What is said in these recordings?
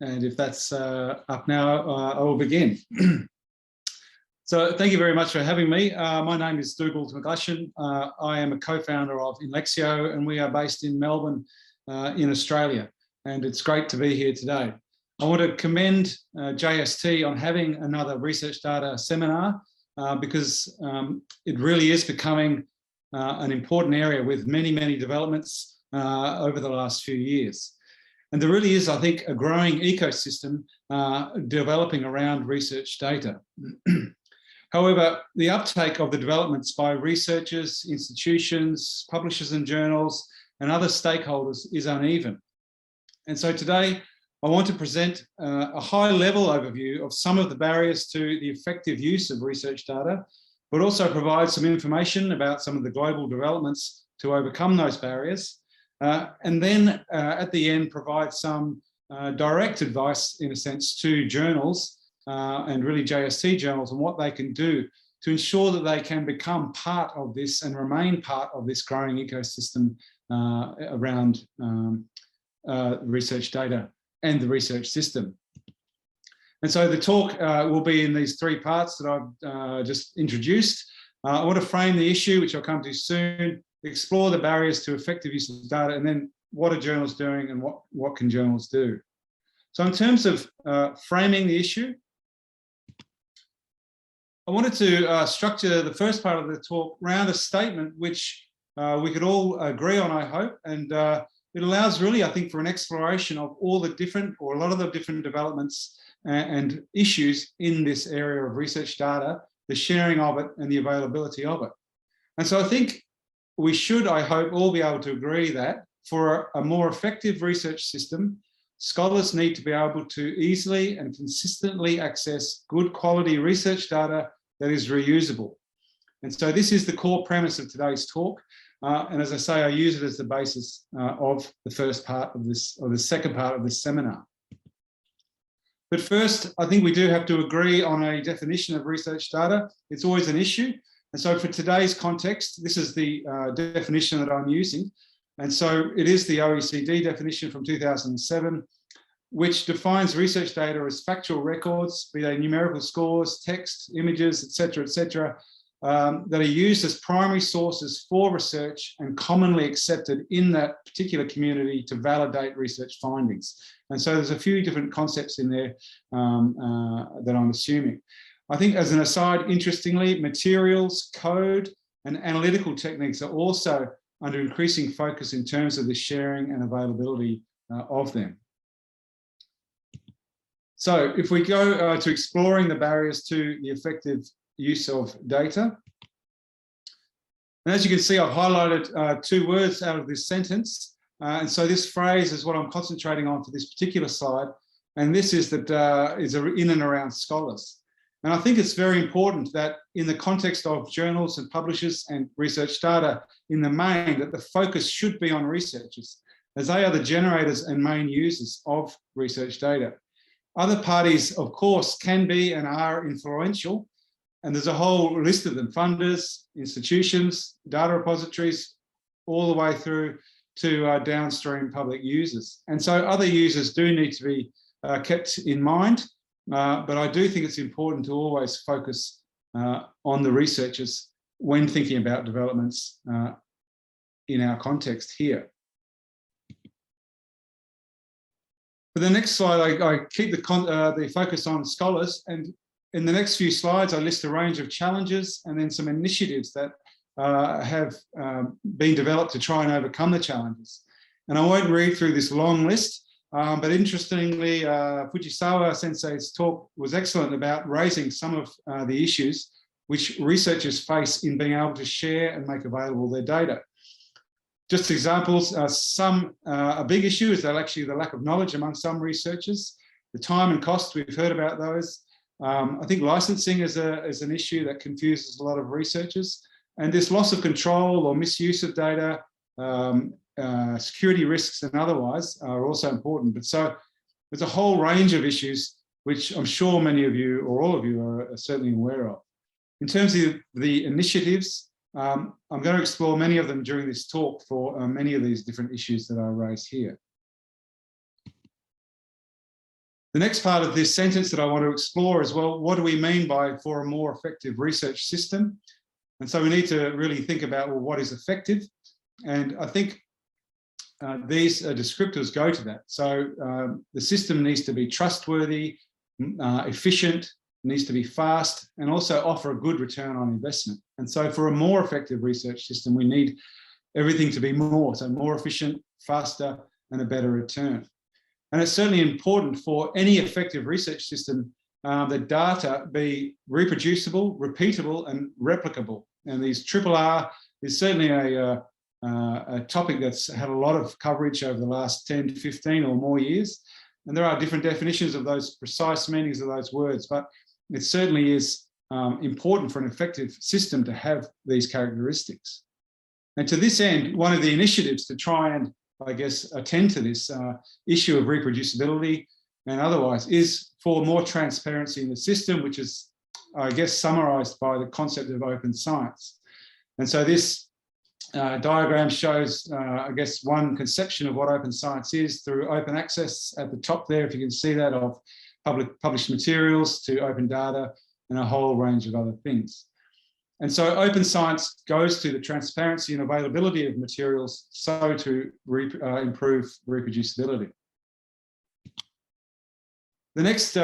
And if that's up now, I will begin. So thank you very much for having me. My name is McGlashan. I am a co-founder of INLEXIO, and we are based in Melbourne in Australia. And it's great to be here today. I want to commend JST on having another research data seminar because it really is becoming an important area with many developments over the last few years. And there really is, I think, a growing ecosystem developing around research data. However, the uptake of the developments by researchers, institutions, publishers and journals, and other stakeholders is uneven. And so today, I want to present a high-level overview of some of the barriers to the effective use of research data, but also provide some information about some of the global developments to overcome those barriers. And then at the end, provide some direct advice, in a sense, to journals and really JST journals and what they can do to ensure that they can become part of this and remain part of this growing ecosystem around research data and the research system. And so the talk will be in these three parts that I've just introduced. I want to frame the issue, which I'll come to soon, explore the barriers to effective use of data, and then what are journals doing and what can journals do. So in terms of framing the issue, I wanted to structure the first part of the talk around a statement which we could all agree on, I hope, and it allows really, I think, for an exploration of all the different, or a lot of the different developments and issues in this area of research data, the sharing of it and the availability of it. And so I think we should, I hope, all be able to agree that for a more effective research system, scholars need to be able to easily and consistently access good quality research data that is reusable. And so this is the core premise of today's talk. And as I say, I use it as the basis of the first part of this, or the second part of this seminar. But first, I think we do have to agree on a definition of research data. It's always an issue. And so for today's context, this is the definition that I'm using. And so it is the OECD definition from 2007, which defines research data as factual records, be they numerical scores, text, images, et cetera, that are used as primary sources for research and commonly accepted in that particular community to validate research findings. And so there's a few different concepts in there that I'm assuming. I think, as an aside, interestingly, materials, code, and analytical techniques are also under increasing focus in terms of the sharing and availability of them. So if we go to exploring the barriers to the effective use of data, and as you can see, I've highlighted two words out of this sentence. And so this phrase is what I'm concentrating on for this particular slide. And this is that is in and around scholars. And I think it's very important that in the context of journals and publishers and research data in the main, that the focus should be on researchers, as they are the generators and main users of research data. Other parties, of course, can be and are influential, and there's a whole list of them: funders, institutions, data repositories, all the way through to downstream public users. And so other users do need to be kept in mind. But I do think it's important to always focus on the researchers when thinking about developments in our context here. For the next slide, I keep the focus on scholars, and in the next few slides, I list a range of challenges and then some initiatives that have been developed to try and overcome the challenges. And I won't read through this long list. But interestingly, Fujisawa Sensei's talk was excellent about raising some of the issues which researchers face in being able to share and make available their data. Just examples, a big issue is that actually the lack of knowledge among some researchers, the time and cost, we've heard about those. I think licensing is an issue that confuses a lot of researchers, and this loss of control or misuse of data, security risks and otherwise are also important. But so there's a whole range of issues which I'm sure many of you, or all of you, are certainly aware of. In terms of the initiatives, I'm going to explore many of them during this talk for many of these different issues that I raise here. The next part of this sentence that I want to explore is, well, what do we mean by for a more effective research system? And so we need to really think about, well, what is effective? And I think these descriptors go to that. So the system needs to be trustworthy, efficient, needs to be fast, and also offer a good return on investment. And so for a more effective research system, we need everything to be more, so more efficient, faster, and a better return. And it's certainly important for any effective research system that data be reproducible, repeatable, and replicable. And these RRR is certainly a topic that's had a lot of coverage over the last 10, 15 or more years. And there are different definitions of those precise meanings of those words, but it certainly is important for an effective system to have these characteristics. And to this end, one of the initiatives to try and, I guess, attend to this issue of reproducibility and otherwise is for more transparency in the system, which is, I guess, summarized by the concept of open science. And so this diagram shows, I guess, one conception of what open science is through open access at the top there, if you can see that, of published materials to open data and a whole range of other things. And so open science goes to the transparency and availability of materials so to improve reproducibility. The next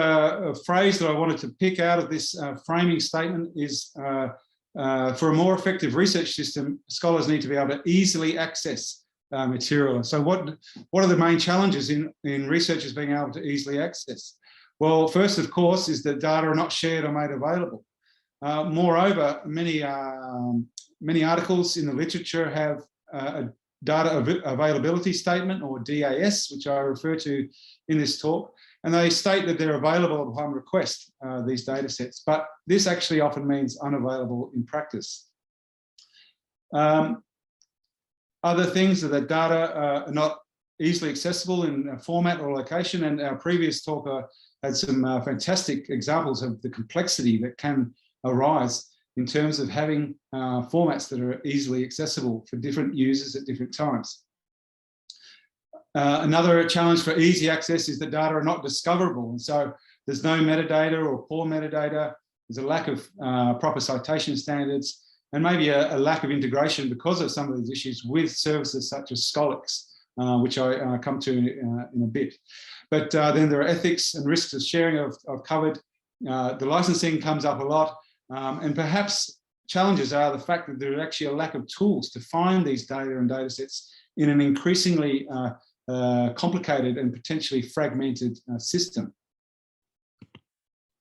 phrase that I wanted to pick out of this framing statement is for a more effective research system, scholars need to be able to easily access material. And so what are the main challenges in researchers being able to easily access? Well, first, of course, is that data are not shared or made available. Moreover, many articles in the literature have a data availability statement, or DAS, which I refer to in this talk, and they state that they're available upon request, these data sets, but this actually often means unavailable in practice. Other things are that data are not easily accessible in format or location, and our previous talker had some fantastic examples of the complexity that can arise in terms of having formats that are easily accessible for different users at different times. Another challenge for easy access is that data are not discoverable, and so there's no metadata or poor metadata. There's a lack of proper citation standards, and maybe a lack of integration because of some of these issues with services such as Scholix, which I come to in a bit. But then there are ethics and risks of sharing I've covered. The licensing comes up a lot, and perhaps challenges are the fact that there is actually a lack of tools to find these data and data sets in an increasingly complicated and potentially fragmented system.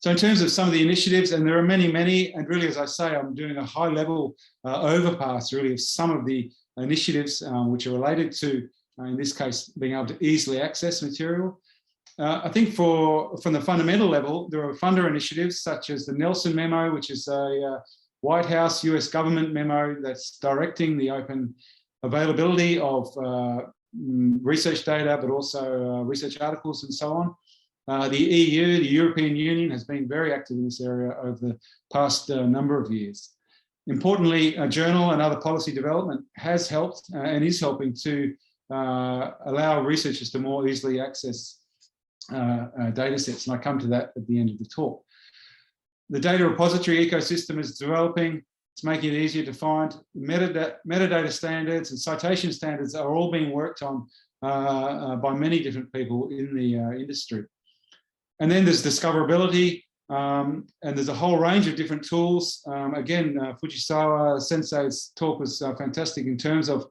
So in terms of some of the initiatives, and there are many, many, and really, as I say, I'm doing a high level overpass really of some of the initiatives which are related to, in this case, being able to easily access material. I think from the fundamental level, there are funder initiatives such as the Nelson Memo, which is a White House US government memo that's directing the open availability of research data, but also research articles and so on. The EU, the European Union, has been very active in this area over the past number of years. Importantly, a journal and other policy development has helped and is helping to allow researchers to more easily access data sets, and I come to that at the end of the talk. The data repository ecosystem is developing. It's making it easier to find. Metadata standards and citation standards are all being worked on by many different people in the industry. And then there's discoverability, and there's a whole range of different tools. Again, Fujisawa Sensei's talk was fantastic in terms of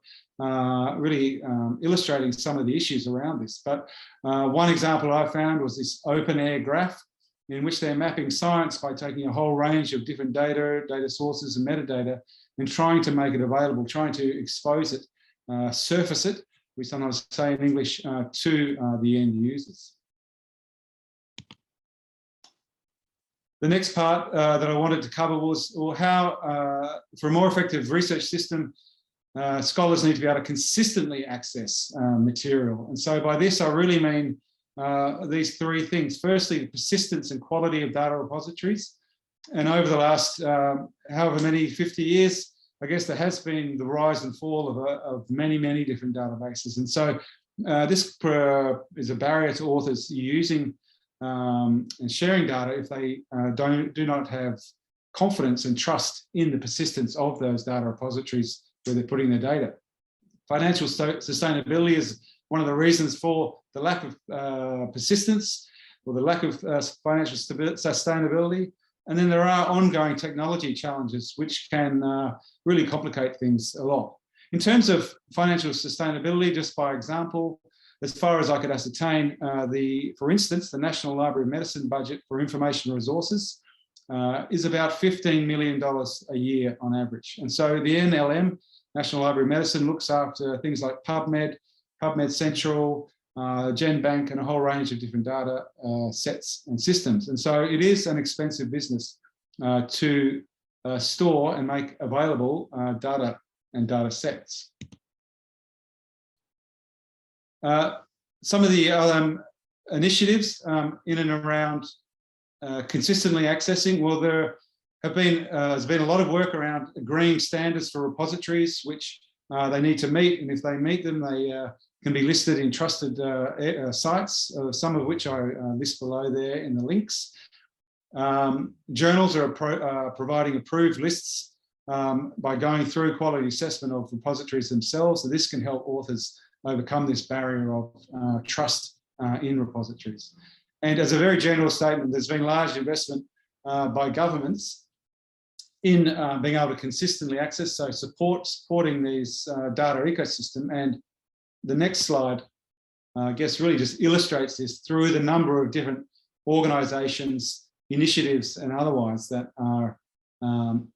really illustrating some of the issues around this. But one example I found was this open air graph, in which they're mapping science by taking a whole range of different data sources and metadata, and trying to make it available, trying to expose it, surface it, we sometimes say in English, to the end users. The next part that I wanted to cover was how, for a more effective research system, scholars need to be able to consistently access material. And so by this, I really mean these three things. Firstly, the persistence and quality of data repositories. And over the last, however many, 50 years, I guess there has been the rise and fall of many, many different databases. And so this is a barrier to authors using and sharing data if they do not have confidence and trust in the persistence of those data repositories where they're putting their data. Financial sustainability is one of the reasons for the lack of persistence or the lack of financial sustainability. And then there are ongoing technology challenges which can really complicate things a lot. In terms of financial sustainability, just by example, as far as I could ascertain, for instance, the National Library of Medicine budget for information resources is about $15 million a year on average. And so the NLM, National Library of Medicine, looks after things like PubMed, PubMed Central, GenBank, and a whole range of different data sets and systems. And so it is an expensive business to store and make available data and data sets. Some of the other initiatives in and around consistently accessing, well, there's been a lot of work around agreeing standards for repositories, which they need to meet, and if they meet them, they can be listed in trusted sites, some of which I list below there in the links. Journals are providing approved lists by going through quality assessment of repositories themselves, so this can help authors overcome this barrier of trust in repositories. And as a very general statement, there's been large investment by governments in being able to consistently access, so supporting these data ecosystem. And the next slide, I guess, really just illustrates this through the number of different organisations, initiatives, and otherwise that are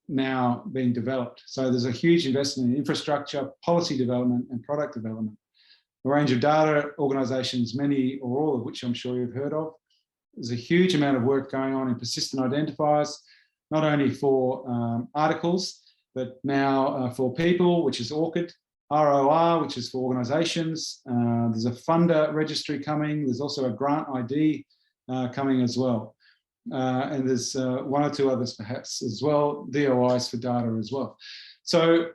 now being developed. So there's a huge investment in infrastructure, policy development, and product development. A range of data organisations, many or all of which I'm sure you've heard of. There's a huge amount of work going on in persistent identifiers, not only for articles, but now for people, which is ORCID, ROR, which is for organisations. There's a funder registry coming. There's also a grant ID coming as well. And there's one or two others perhaps as well, DOIs for data as well. So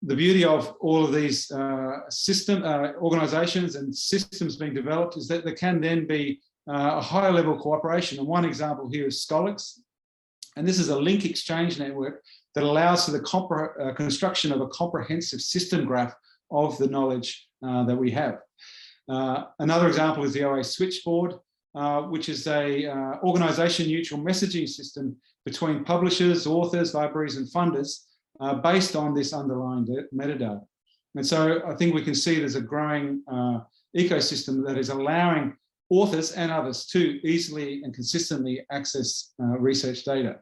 the beauty of all of these organisations and systems being developed is that there can then be a higher level cooperation. And one example here is Scholix. And this is a link exchange network that allows for the construction of a comprehensive system graph of the knowledge that we have. Another example is the OA Switchboard, which is a organisation neutral messaging system between publishers, authors, libraries, and funders based on this underlying metadata. And so I think we can see there's a growing ecosystem that is allowing authors and others to easily and consistently access research data.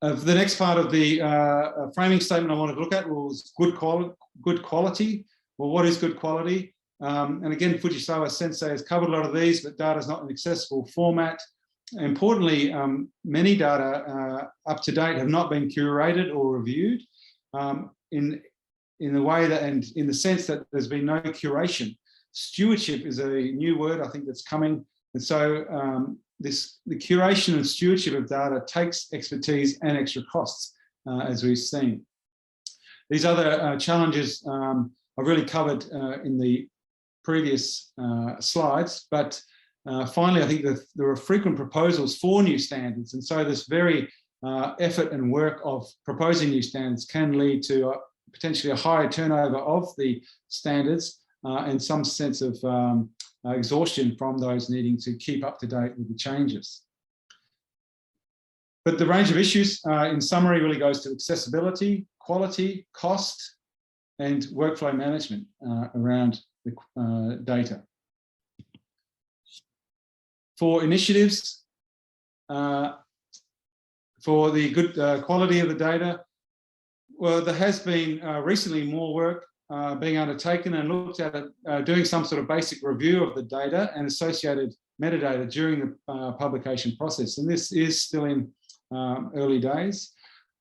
The next part of the framing statement I wanted to look at was good quality. Well, what is good quality? And again, Fujisawa Sensei has covered a lot of these, but data is not an accessible format. Importantly, many data up to date have not been curated or reviewed in the way that, and in the sense that there's been no curation. Stewardship is a new word I think that's coming. And so the curation and stewardship of data takes expertise and extra costs, as we've seen. These other challenges I've really covered in the previous slides, but finally, I think that there are frequent proposals for new standards. And so this very effort and work of proposing new standards can lead to potentially a higher turnover of the standards and some sense of exhaustion from those needing to keep up to date with the changes. But the range of issues in summary really goes to accessibility, quality, cost, and workflow management around the data. For initiatives, for the good quality of the data, well, there has been recently more work being undertaken and looked at it, doing some sort of basic review of the data and associated metadata during the publication process. And this is still in early days.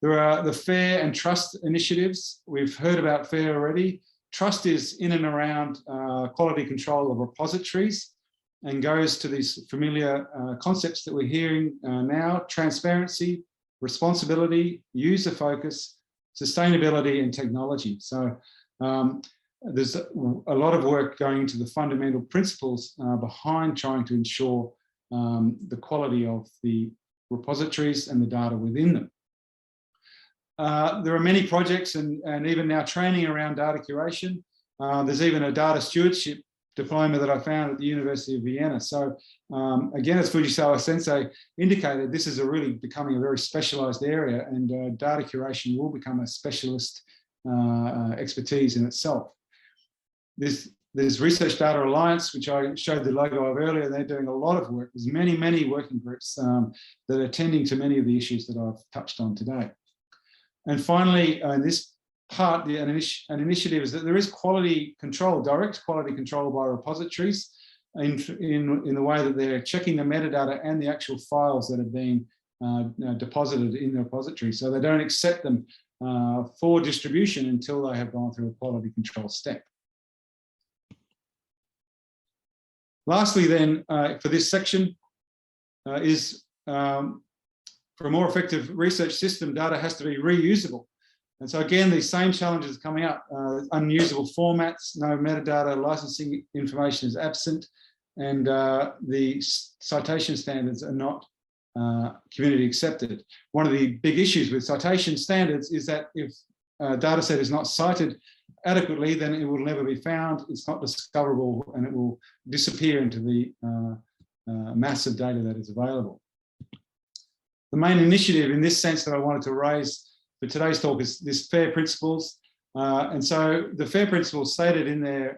There are the FAIR and Trust initiatives. We've heard about FAIR already. Trust is in and around quality control of repositories and goes to these familiar concepts that we're hearing now: transparency, responsibility, user focus, sustainability, and technology. So there's a lot of work going into the fundamental principles behind trying to ensure the quality of the repositories and the data within them. There are many projects and even now training around data curation. There's even a data stewardship diploma that I found at the University of Vienna. So again, as Fujisawa Sensei indicated, this is really becoming a very specialized area, and data curation will become a specialist expertise in itself. There's Research Data Alliance, which I showed the logo of earlier. They're doing a lot of work. There's many working groups that are tending to many of the issues that I've touched on today. And finally, in this part, an initiative is that there is quality control, direct quality control by repositories in the way that they're checking the metadata and the actual files that are being deposited in the repository. So they don't accept them for distribution until they have gone through a quality control step. Lastly then, for this section is for a more effective research system, data has to be reusable. And so again, these same challenges are coming up. Unusable formats, no metadata, licensing information is absent, and the citation standards are not community accepted. One of the big issues with citation standards is that if a data set is not cited adequately, then it will never be found, it's not discoverable, and it will disappear into the mass of data that is available. The main initiative in this sense that I wanted to raise for today's talk is this FAIR principles. And so the FAIR principles stated in their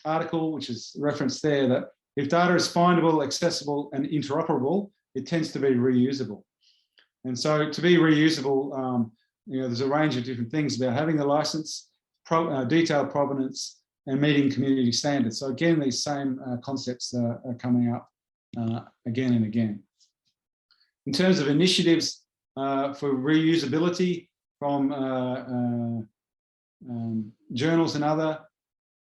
article, which is referenced there, that if data is findable, accessible, and interoperable, it tends to be reusable. And so to be reusable, there's a range of different things about having the license, detailed provenance, and meeting community standards. So again, these same concepts are coming up again and again. In terms of initiatives for reusability from journals and other,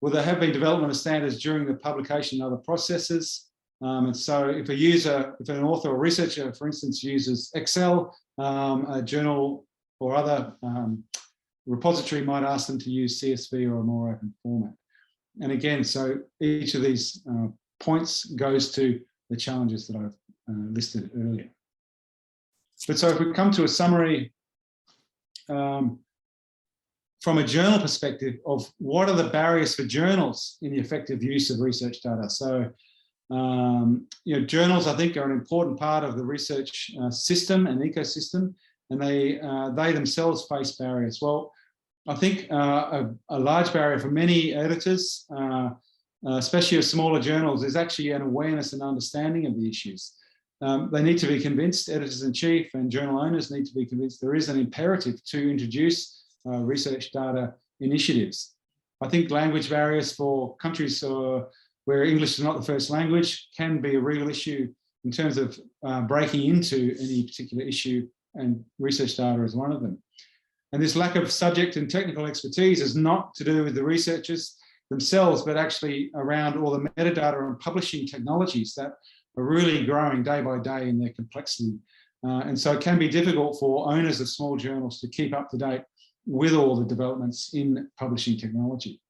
well, there have been development of standards during the publication and other processes. And so if an author or researcher, for instance, uses Excel, a journal or other repository might ask them to use CSV or a more open format. And again, so each of these points goes to the challenges that I've listed earlier. But so if we come to a summary from a journal perspective of what are the barriers for journals in the effective use of research data. So, journals, I think, are an important part of the research system and ecosystem, and they themselves face barriers. Well, I think a large barrier for many editors, especially of smaller journals, is actually an awareness and understanding of the issues. They need to be convinced, editors-in-chief and journal owners need to be convinced there is an imperative to introduce research data initiatives. I think language barriers for countries where English is not the first language can be a real issue in terms of breaking into any particular issue, and research data is one of them. And this lack of subject and technical expertise is not to do with the researchers themselves, but actually around all the metadata and publishing technologies that are really growing day by day in their complexity. And so it can be difficult for owners of small journals to keep up to date with all the developments in publishing technology.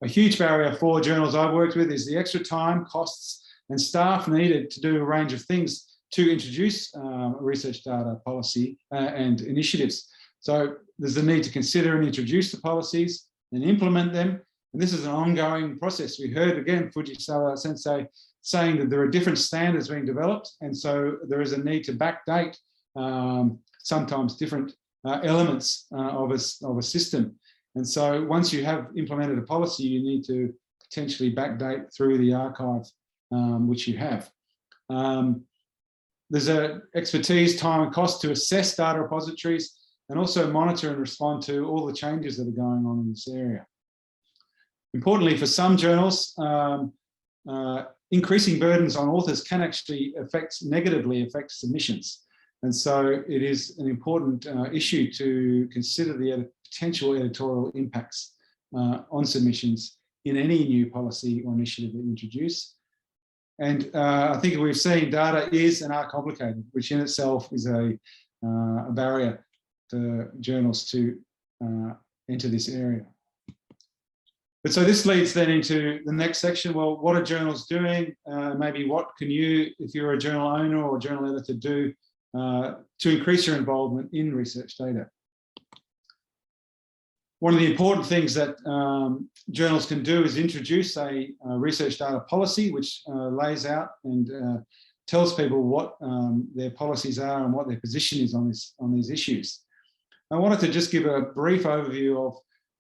A huge barrier for journals I've worked with is the extra time, costs, and staff needed to do a range of things to introduce research data policy and initiatives. So there's the need to consider and introduce the policies and implement them. And this is an ongoing process. We heard again Fujisawa Sensei saying that there are different standards being developed, and so there is a need to backdate sometimes different elements of a system. And so once you have implemented a policy, you need to potentially backdate through the archive which you have. There's an expertise, time and cost to assess data repositories and also monitor and respond to all the changes that are going on in this area. Importantly, for some journals, increasing burdens on authors can actually negatively affect submissions. And so it is an important issue to consider the potential editorial impacts on submissions in any new policy or initiative that you introduce. And I think we've seen data is and are complicated, which in itself is a barrier for journals to enter this area. But so this leads then into the next section. Well, what are journals doing? Maybe what can you, if you're a journal owner or journal editor, do to increase your involvement in research data? One of the important things that journals can do is introduce a research data policy, which lays out and tells people what their policies are and what their position is on these issues. I wanted to just give a brief overview of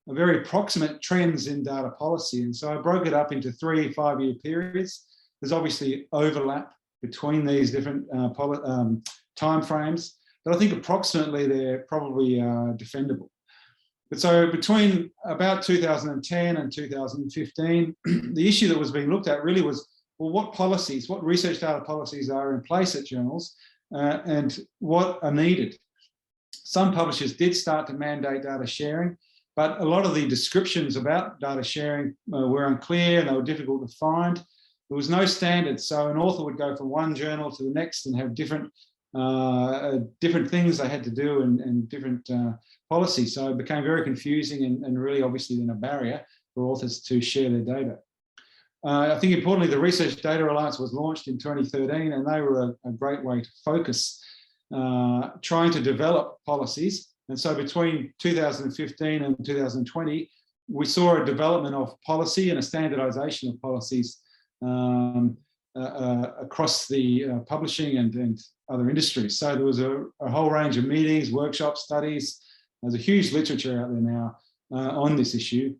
a very approximate trends in data policy. And so I broke it up into 3 5-year periods. There's obviously overlap between these different timeframes, but I think approximately they're probably defendable. But so between about 2010 and 2015, the issue that was being looked at really was, well, what policies, what research data policies are in place at journals and what are needed. Some publishers did start to mandate data sharing, but a lot of the descriptions about data sharing were unclear and they were difficult to find. There was no standard, so an author would go from one journal to the next and have different things they had to do and different policies. So it became very confusing and really obviously then a barrier for authors to share their data. I think importantly, the Research Data Alliance was launched in 2013, and they were a great way to focus trying to develop policies. And so between 2015 and 2020, we saw a development of policy and a standardization of policies across the publishing and other industries. So there was a whole range of meetings, workshops, studies. There's a huge literature out there now on this issue.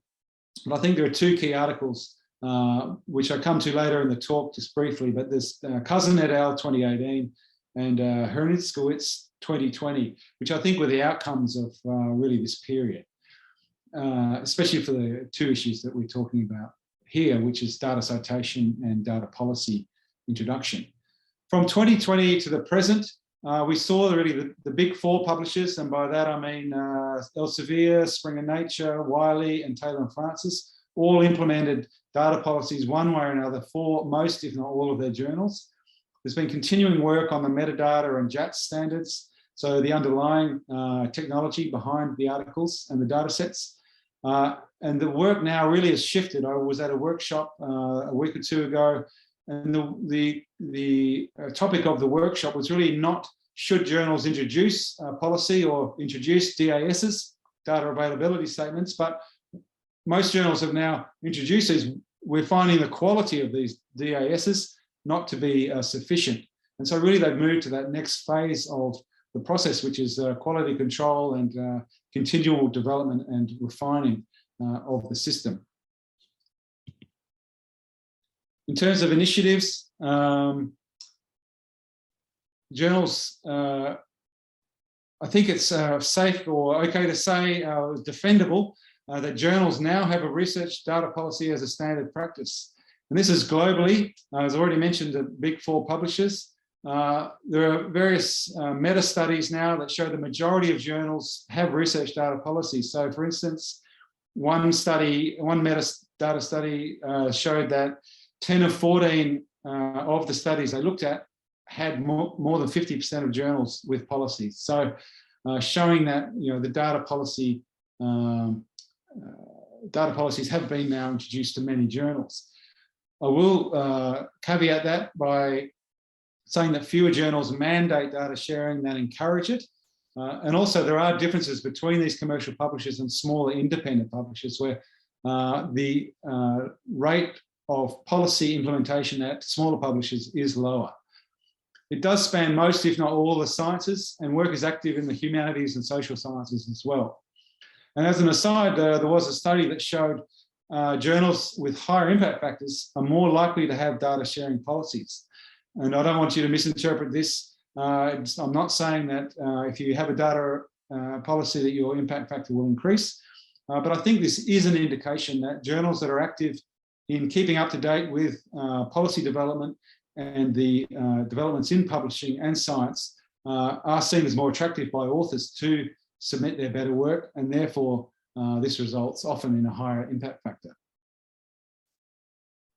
But I think there are 2 key articles which I come to later in the talk just briefly, but there's Cousin et al. 2018 and Hernitskowitz 2020, which I think were the outcomes of really this period, especially for the 2 issues that we're talking about here, which is data citation and data policy introduction. From 2020 to the present, we saw really the big 4 publishers, and by that I mean Elsevier, Springer Nature, Wiley, and Taylor & Francis, all implemented data policies one way or another for most, if not all, of their journals. There's been continuing work on the metadata and JATS standards, so the underlying technology behind the articles and the data sets. And the work now really has shifted. I was at a workshop a week or 2 ago, and the topic of the workshop was really not should journals introduce policy or introduce DASs, data availability statements, but most journals have now introduced these. We're finding the quality of these DASs not to be sufficient. And so really they've moved to that next phase of the process, which is quality control and continual development and refining of the system. In terms of initiatives, journals, I think it's safe or okay to say defendable that journals now have a research data policy as a standard practice. And this is globally, as I already mentioned, the big 4 publishers. There are various meta studies now that show the majority of journals have research data policies. So for instance, one meta data study showed that 10 of 14 of the studies they looked at had more than 50% of journals with policies. So showing that the data policies have been now introduced to many journals. I will caveat that by saying that fewer journals mandate data sharing than encourage it. And also there are differences between these commercial publishers and smaller independent publishers where the rate of policy implementation at smaller publishers is lower. It does span most, if not all, the sciences, and work is active in the humanities and social sciences as well. And as an aside, there was a study that showed journals with higher impact factors are more likely to have data sharing policies. And I don't want you to misinterpret this. I'm not saying that if you have a data policy that your impact factor will increase, but I think this is an indication that journals that are active in keeping up to date with policy development and the developments in publishing and science are seen as more attractive by authors to submit their better work, and therefore this results often in a higher impact factor.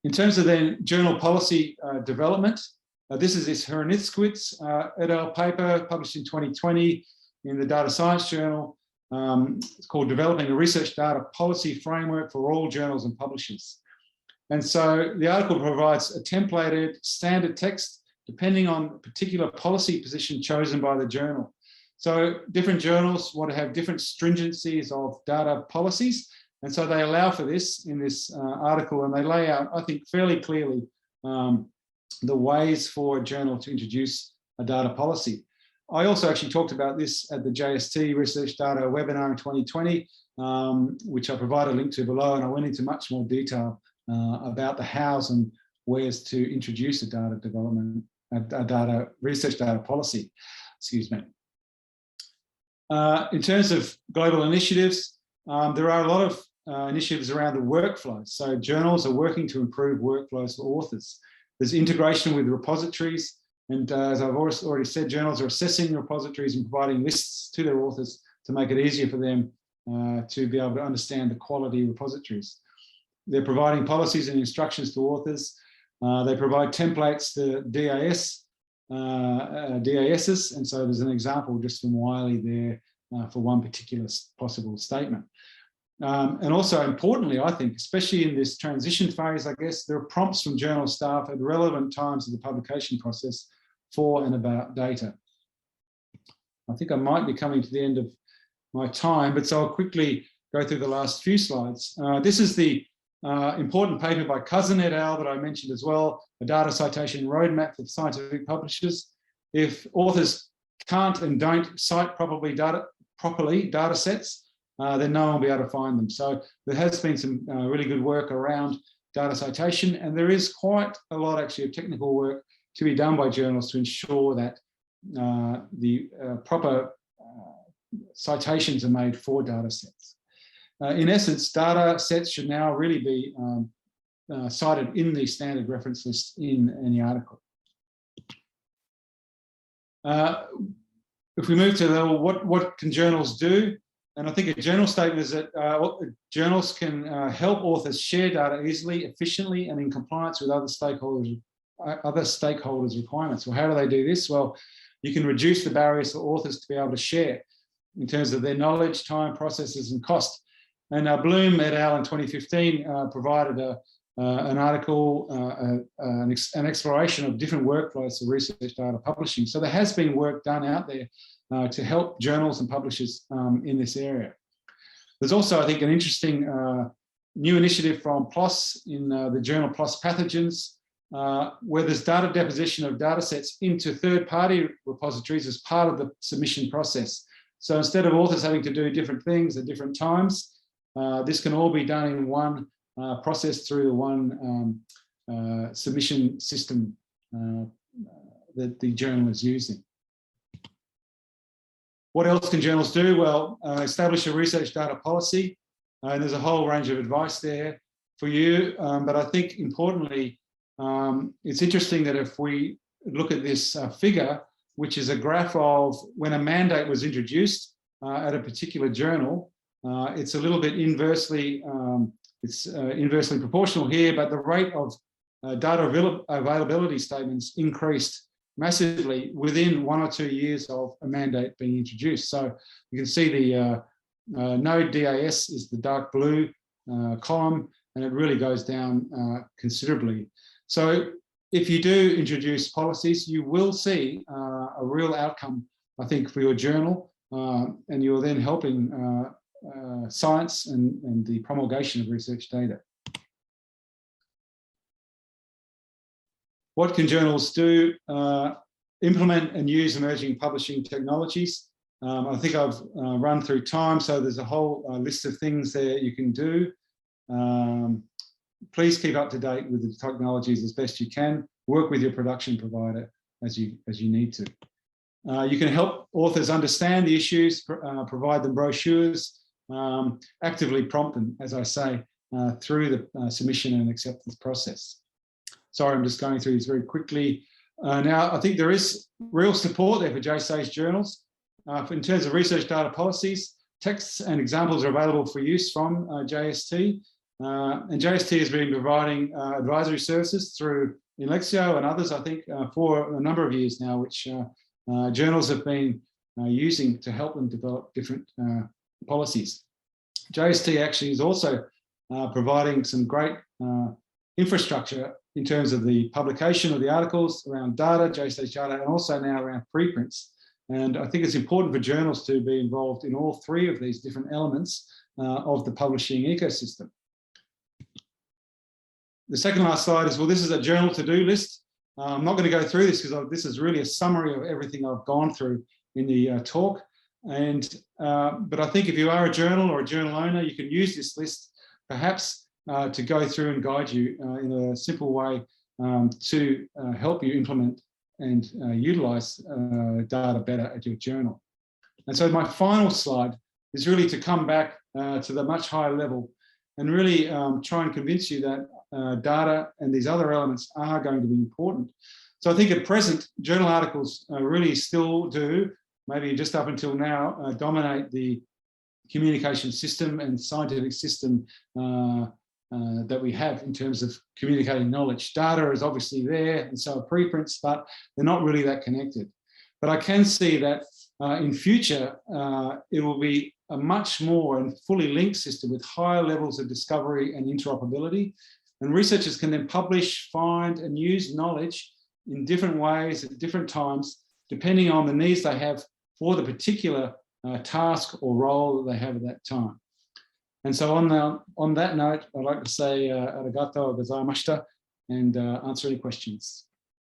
In terms of then journal policy development, this is this Hernitskowitz et al. Paper published in 2020 in the Data Science Journal. It's called Developing a Research Data Policy Framework for All Journals and Publishers. And so the article provides a templated standard text depending on particular policy position chosen by the journal. So different journals want to have different stringencies of data policies. And so they allow for this in this article, and they lay out, I think, fairly clearly the ways for a journal to introduce a data policy. I also actually talked about this at the JST Research Data webinar in 2020, which I provide a link to below, and I went into much more detail about the hows and wheres to introduce a data development, a research data policy, excuse me. In terms of global initiatives, there are a lot of initiatives around the workflow. So journals are working to improve workflows for authors. There's integration with repositories. And as I've already said, journals are assessing repositories and providing lists to their authors to make it easier for them to be able to understand the quality of repositories. They're providing policies and instructions to authors. They provide templates to DASs, and so there's an example just from Wiley there for one particular possible statement. And also importantly, I think, especially in this transition phase, I guess, there are prompts from journal staff at relevant times of the publication process for and about data. I think I might be coming to the end of my time, but so I'll quickly go through the last few slides. This is the important paper by Cousin et al. That I mentioned as well, a data citation roadmap for scientific publishers. If authors can't and don't cite properly data sets, then no one will be able to find them. So there has been some really good work around data citation, and there is quite a lot actually of technical work to be done by journals to ensure that the proper citations are made for data sets. In essence, data sets should now really be cited in the standard reference list in any article. If we move to what can journals do? And I think a general statement is that journals can help authors share data easily, efficiently, and in compliance with other stakeholders' requirements. Well, how do they do this? Well, you can reduce the barriers for authors to be able to share in terms of their knowledge, time, processes, and cost. And Bloom et al. In 2015 provided an article, an exploration of different workflows for research data publishing. So there has been work done out there to help journals and publishers in this area. There's also, I think, an interesting new initiative from PLOS in the journal PLOS Pathogens, where there's data deposition of data sets into third-party repositories as part of the submission process. So instead of authors having to do different things at different times, this can all be done in one process through the one submission system that the journal is using. What else can journals do? Well, establish a research data policy. And there's a whole range of advice there for you. But I think importantly, it's interesting that if we look at this figure, which is a graph of when a mandate was introduced at a particular journal, it's a little bit inversely, inversely proportional here, but the rate of data availability statements increased massively within 1 or 2 years of a mandate being introduced. So you can see the node DAS is the dark blue column, and it really goes down considerably. So if you do introduce policies, you will see a real outcome, I think, for your journal, and you're then helping science and the promulgation of research data. What can journals do? Implement and use emerging publishing technologies. I think I've run through time, so there's a whole list of things there you can do. Please keep up to date with the technologies as best you can. Work with your production provider as you need to. You can help authors understand the issues, provide them brochures, actively prompt them, as I say, through the submission and acceptance process. Sorry, I'm just going through these very quickly. Now, I think there is real support there for JSA's journals. In terms of research data policies, texts and examples are available for use from JST. And JST has been providing advisory services through INLEXIO and others, I think, for a number of years now, which journals have been using to help them develop different policies. JST actually is also providing some great infrastructure in terms of the publication of the articles around data, JST data, and also now around preprints. And I think it's important for journals to be involved in all three of these different elements of the publishing ecosystem. The second last slide is, well, this is a journal to-do list. I'm not going to go through this because this is really a summary of everything I've gone through in the talk. But I think if you are a journal or a journal owner, you can use this list perhaps to go through and guide you in a simple way to help you implement and utilize data better at your journal. And so my final slide is really to come back to the much higher level and really try and convince you that data and these other elements are going to be important. So I think at present, journal articles really still do, maybe just up until now, dominate the communication system and scientific system that we have in terms of communicating knowledge. Data is obviously there, and so are preprints, but they're not really that connected. But I can see that in future, it will be a much more and fully linked system with higher levels of discovery and interoperability. And researchers can then publish, find, and use knowledge in different ways at different times, depending on the needs they have for the particular task or role that they have at that time. And so on that note, I'd like to say arigatou gozaimashita and answer any questions.